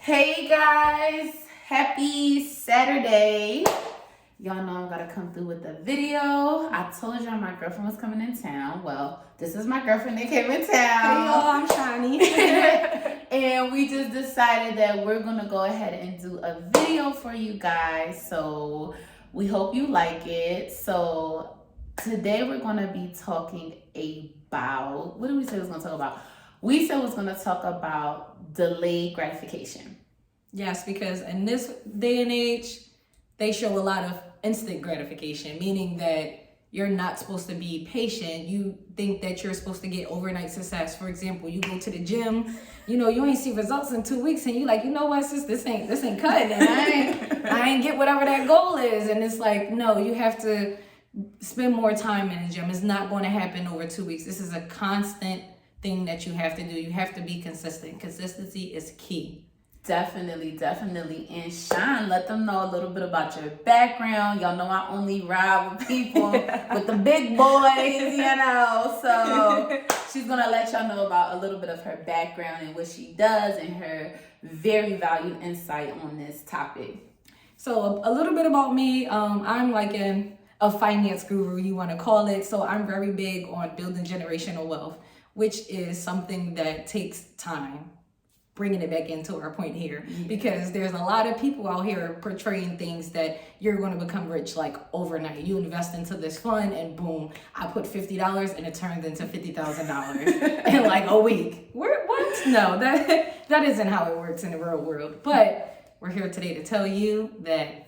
Hey guys, happy Saturday. Y'all know I'm gonna come through with a video. I told y'all my girlfriend was coming in town. Well, this is my girlfriend that came in town. Hey y'all, I'm Shani. And we just decided that we're gonna go ahead and do a video for you guys. So we hope you like it. So today we're gonna be talking about, what did we say we was gonna talk about? We said we was gonna talk about delayed gratification. Yes, because in this day and age, they show a lot of instant gratification, meaning that you're not supposed to be patient. You think that you're supposed to get overnight success. For example, you go to the gym, you ain't see results in 2 weeks, and you like, you know what, sis, this ain't cutting it. I ain't get whatever that goal is. And it's like, no, you have to spend more time in the gym. It's not going to happen over 2 weeks. This is a constant thing that you have to do. You have to be consistent. Consistency is key. Definitely. And Sean, let them know a little bit about your background. Y'all know I only ride with people with the big boys, So she's going to let y'all know about a little bit of her background and what she does and her very valued insight on this topic. So a little bit about me. I'm like a finance guru, you want to call it. So I'm very big on building generational wealth, which is something that takes time. Bringing it back into our point here, because there's a lot of people out here portraying things that you're going to become rich like overnight. You invest into this fund and boom, I put $50 and it turns into $50,000 in like a week. What? No, that isn't how it works in the real world. But we're here today to tell you that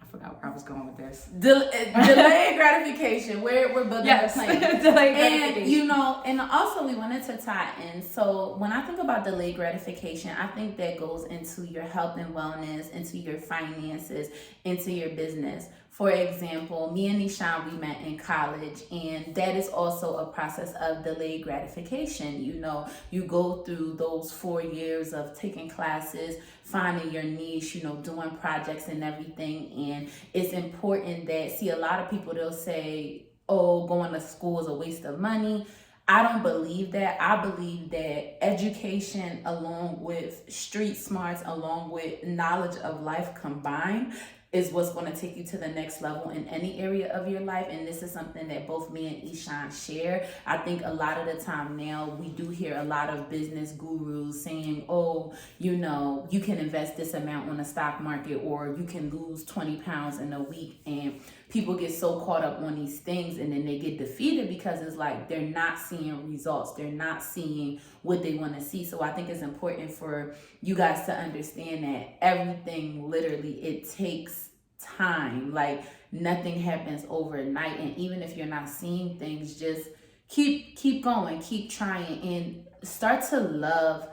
I forgot where I was going with this. Delayed gratification. We're building a plan. Delayed gratification. And also we wanted to tie in. So when I think about delayed gratification, I think that goes into your health and wellness, into your finances, into your business. For example, me and Nishan, we met in college, and that is also a process of delayed gratification. You go through those 4 years of taking classes, finding your niche, doing projects and everything. And it's important that, a lot of people, they'll say, oh, going to school is a waste of money. I don't believe that. I believe that education, along with street smarts, along with knowledge of life combined, is what's going to take you to the next level in any area of your life. And this is something that both me and Ishan share. I think a lot of the time now we do hear a lot of business gurus saying, oh, you can invest this amount on the stock market, or you can lose 20 pounds in a week. And people get so caught up on these things, and then they get defeated because it's like they're not seeing results. They're not seeing what they want to see. So I think it's important for you guys to understand that everything, literally, it takes time. Like, nothing happens overnight. And even if you're not seeing things, just keep going, keep trying, and start to love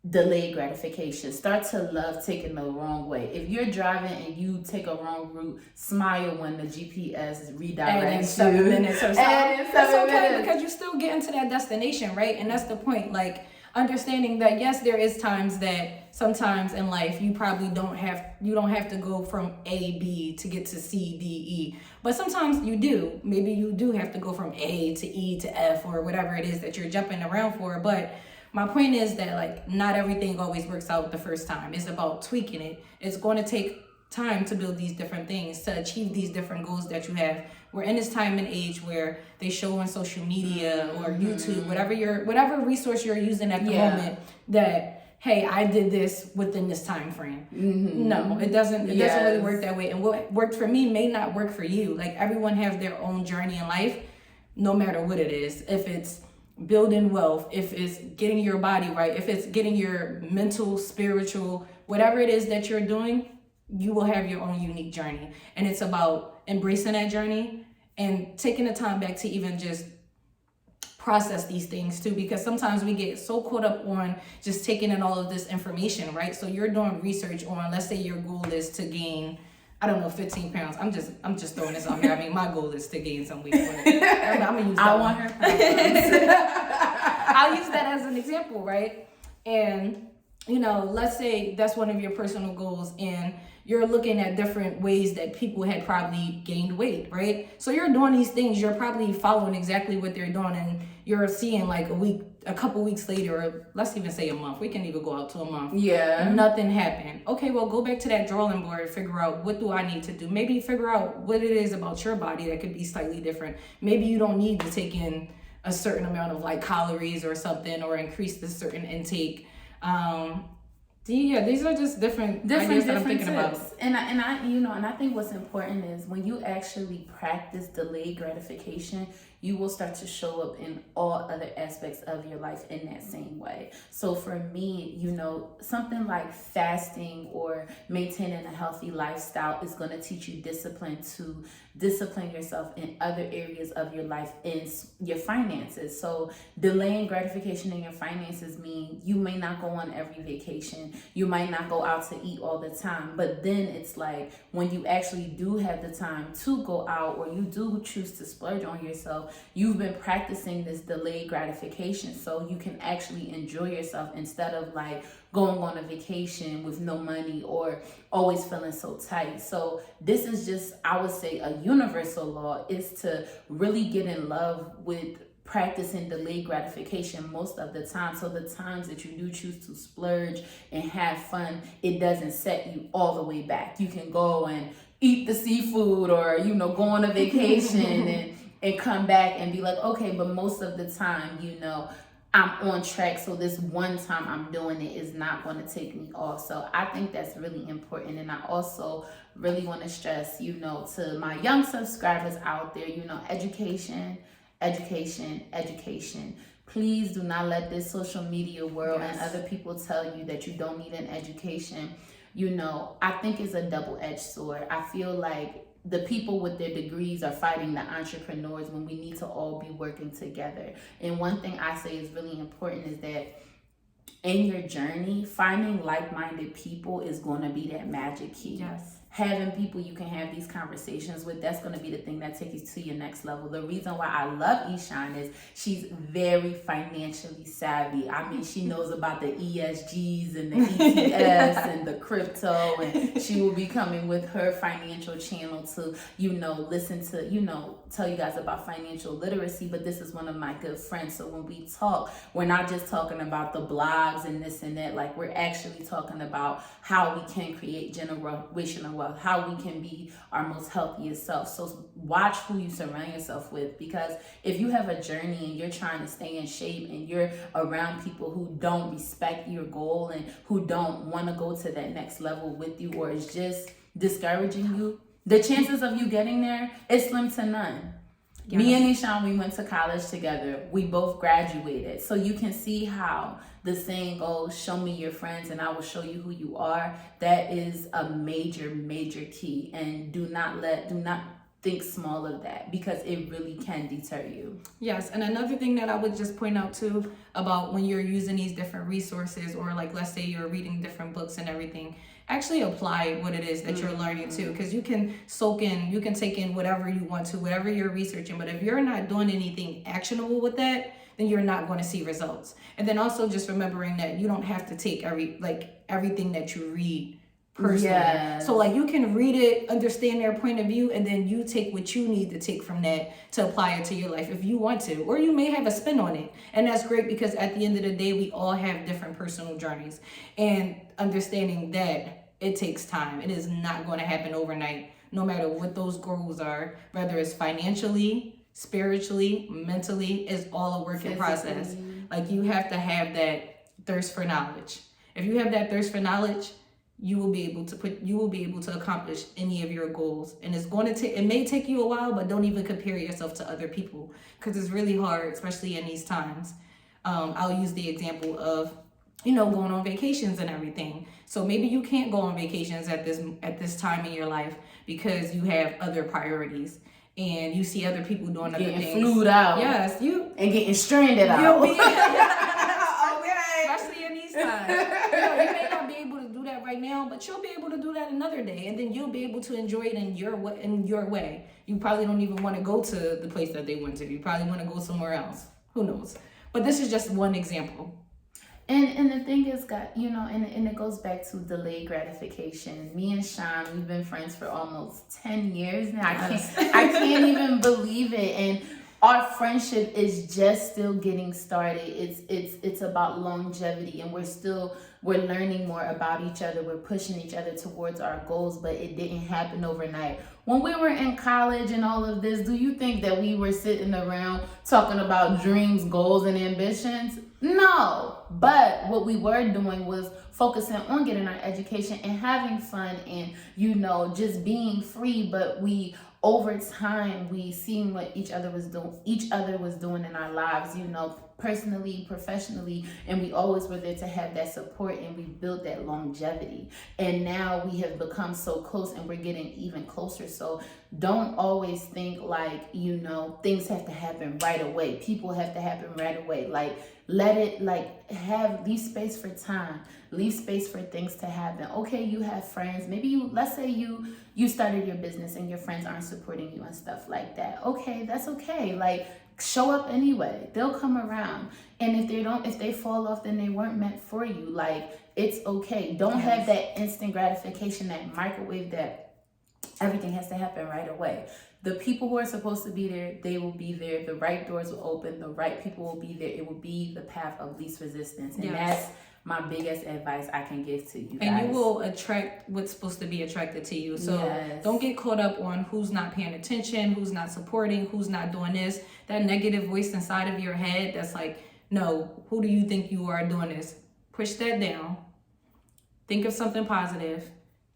delayed gratification. Start to love taking the wrong way. If you're driving and you take a wrong route, smile when the GPS redirects you. 7 minutes or so. That's okay, because you still get into that destination, right? And that's the point. Like, understanding that yes, there is times that sometimes in life you probably don't have to go from A, B to get to C, D, E. But sometimes you do. Maybe you do have to go from A to E to F, or whatever it is that you're jumping around for. But my point is that, like, not everything always works out the first time. It's about tweaking it. It's going to take time to build these different things, to achieve these different goals that you have. We're in this time and age where they show on social media or YouTube, whatever resource you're using at the moment, that, hey, I did this within this time frame. No, it doesn't really work that way. And what worked for me may not work for you. Like, everyone has their own journey in life, no matter what it is. If it's building wealth, if it's getting your body right, if it's getting your mental, spiritual, whatever it is that you're doing, you will have your own unique journey. And it's about embracing that journey and taking the time back to even just process these things too, because sometimes we get so caught up on just taking in all of this information, right? So you're doing research on, let's say your goal is to gain, 15 pounds. I'm just throwing this out here. I mean, my goal is to gain some weight. But I'm gonna use that. I want her. I'll use that as an example, right? And let's say that's one of your personal goals, and you're looking at different ways that people had probably gained weight, right? So you're doing these things, you're probably following exactly what they're doing, and you're seeing like a week a couple weeks later, or let's even say a month. We can even go out to a month. Yeah. Nothing happened. Okay, well, go back to that drawing board and figure out, what do I need to do? Maybe figure out what it is about your body that could be slightly different. Maybe you don't need to take in a certain amount of like calories or something, or increase the certain intake. These are just different ideas that I'm thinking about. And I think what's important is when you actually practice delayed gratification, you will start to show up in all other aspects of your life in that same way. So for me, something like fasting or maintaining a healthy lifestyle is going to teach you discipline to discipline yourself in other areas of your life, in your finances. So delaying gratification in your finances mean you may not go on every vacation. You might not go out to eat all the time. But then it's like when you actually do have the time to go out, or you do choose to splurge on yourself, you've been practicing this delayed gratification so you can actually enjoy yourself instead of like going on a vacation with no money or always feeling so tight. So this is just, I would say, a universal law, is to really get in love with practicing delayed gratification most of the time. So the times that you do choose to splurge and have fun, it doesn't set you all the way back. You can go and eat the seafood, or go on a vacation and come back and be like, okay, but most of the time, I'm on track. So this one time I'm doing it is not going to take me off. So I think that's really important. And I also really want to stress, to my young subscribers out there, education, education, education. Please do not let this social media world and other people tell you that you don't need an education. I think it's a double-edged sword. I feel like the people with their degrees are fighting the entrepreneurs when we need to all be working together. And one thing I say is really important is that in your journey, finding like-minded people is going to be that magic key. Yes. Having people you can have these conversations with, that's going to be the thing that takes you to your next level. The reason why I love Ishan is she's very financially savvy. I mean, she knows about the ESGs and the ETFs and the crypto, and she will be coming with her financial channel to, listen to, tell you guys about financial literacy. But this is one of my good friends. So when we talk, we're not just talking about the blogs and this and that. Like, we're actually talking about how we can create generational wealth, how we can be our most healthiest self. So watch who you surround yourself with, because if you have a journey and you're trying to stay in shape and you're around people who don't respect your goal and who don't want to go to that next level with you, or is just discouraging you, the chances of you getting there is slim to none. Yes. Me and Ishan, we went to college together. We both graduated. So you can see how the saying goes, show me your friends and I will show you who you are. That is a major, major key. And do not think small of that, because it really can deter you. Yes, and another thing that I would just point out too about when you're using these different resources, or like, let's say you're reading different books and everything, actually apply what it is that you're learning too, because you can take in whatever you want to, whatever you're researching, but if you're not doing anything actionable with that, then you're not going to see results. And then also just remembering that you don't have to take everything that you read personally. Yes. So like, you can read it, understand their point of view, and then you take what you need to take from that to apply it to your life if you want to, or you may have a spin on it. And that's great, because at the end of the day, we all have different personal journeys, and understanding that it takes time. It is not going to happen overnight, no matter what those goals are, whether it's financially, spiritually, mentally, is all a work in process. Like, you have to have that thirst for knowledge. If you have that thirst for knowledge, you will be able to accomplish any of your goals. And it may take you a while, but don't even compare yourself to other people, because it's really hard, especially in these times. I'll use the example of, going on vacations and everything. So maybe you can't go on vacations at this time in your life because you have other priorities, and you see other people doing other things. Getting flued out. Yes, and getting stranded out. Okay. Especially in these times. You may not be able to do that right now, but you'll be able to do that another day, and then you'll be able to enjoy it in your way. You probably don't even want to go to the place that they went to. You probably want to go somewhere else. Who knows? But this is just one example. And the thing is, God, and it goes back to delayed gratification. Me and Sean, we've been friends for almost 10 years now. I can't even believe it. And our friendship is just still getting started. It's about longevity, and we're learning more about each other. We're pushing each other towards our goals, but it didn't happen overnight. When we were in college and all of this, do you think that we were sitting around talking about dreams, goals, and ambitions? No. But what we were doing was focusing on getting our education and having fun and, just being free. But over time, we seen what each other was doing in our lives, personally, professionally, and we always were there to have that support, and we built that longevity. And now we have become so close, and we're getting even closer. So don't always think like, things have to happen right away. People have to happen right away. Like, let it, leave space for time, leave space for things to happen. Okay, you have friends. Maybe let's say you started your business and your friends aren't supporting you and stuff like that. Okay, that's okay. Like, show up anyway. They'll come around. And if they fall off, then they weren't meant for you. Like, it's okay. Don't have that instant gratification, that microwave, that everything has to happen right away. The people who are supposed to be there, they will be there. The right doors will open. The right people will be there. It will be the path of least resistance. And that's my biggest advice I can give to you guys. And you will attract what's supposed to be attracted to you. So don't get caught up on who's not paying attention, who's not supporting, who's not doing this. That negative voice inside of your head that's like, no, who do you think you are doing this? Push that down. Think of something positive.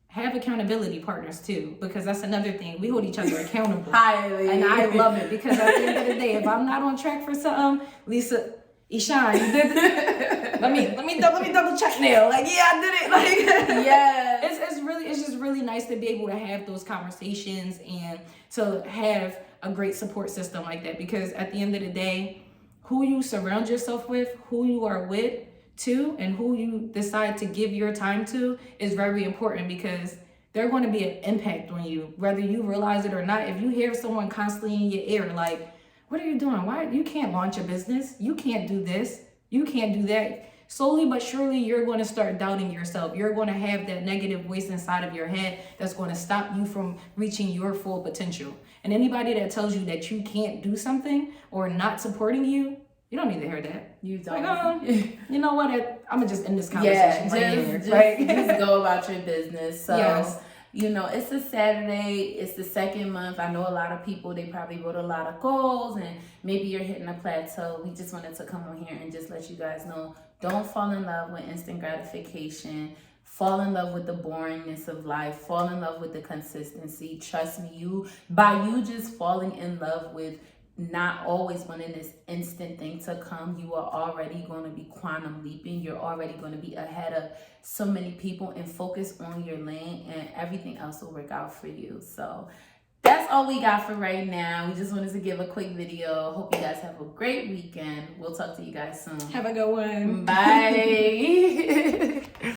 Have accountability partners too, because that's another thing. We hold each other accountable. Highly. And I love it, because at the end of the day, if I'm not on track for something, Lisa, Ishan, you did it. Let me double check now. Like, yeah, I did it. Like, yeah. It's just really nice to be able to have those conversations and to have a great support system like that, because at the end of the day, who you surround yourself with, who you are with too, and who you decide to give your time to is very important, because they're going to be an impact on you, whether you realize it or not. If you hear someone constantly in your ear like, what are you doing? Why you can't launch a business? You can't do this. You can't do that. Slowly but surely, you're going to start doubting yourself. You're going to have that negative voice inside of your head that's going to stop you from reaching your full potential. And anybody that tells you that you can't do something or not supporting you, you don't need to hear that. You don't. Like, you know what? I'm going to just end this conversation just go about your business. So, yes. It's a Saturday. It's the second month. I know a lot of people, they probably wrote a lot of goals, and maybe you're hitting a plateau. We just wanted to come on here and just let you guys know, don't fall in love with instant gratification. Fall in love with the boringness of life. Fall in love with the consistency. Trust me, by you just falling in love with not always wanting this instant thing to come, you are already going to be quantum leaping. You're already going to be ahead of so many people, and focus on your lane, and everything else will work out for you. So that's all we got for right now. We just wanted to give a quick video. Hope you guys have a great weekend. We'll talk to you guys soon. Have a good one. Bye.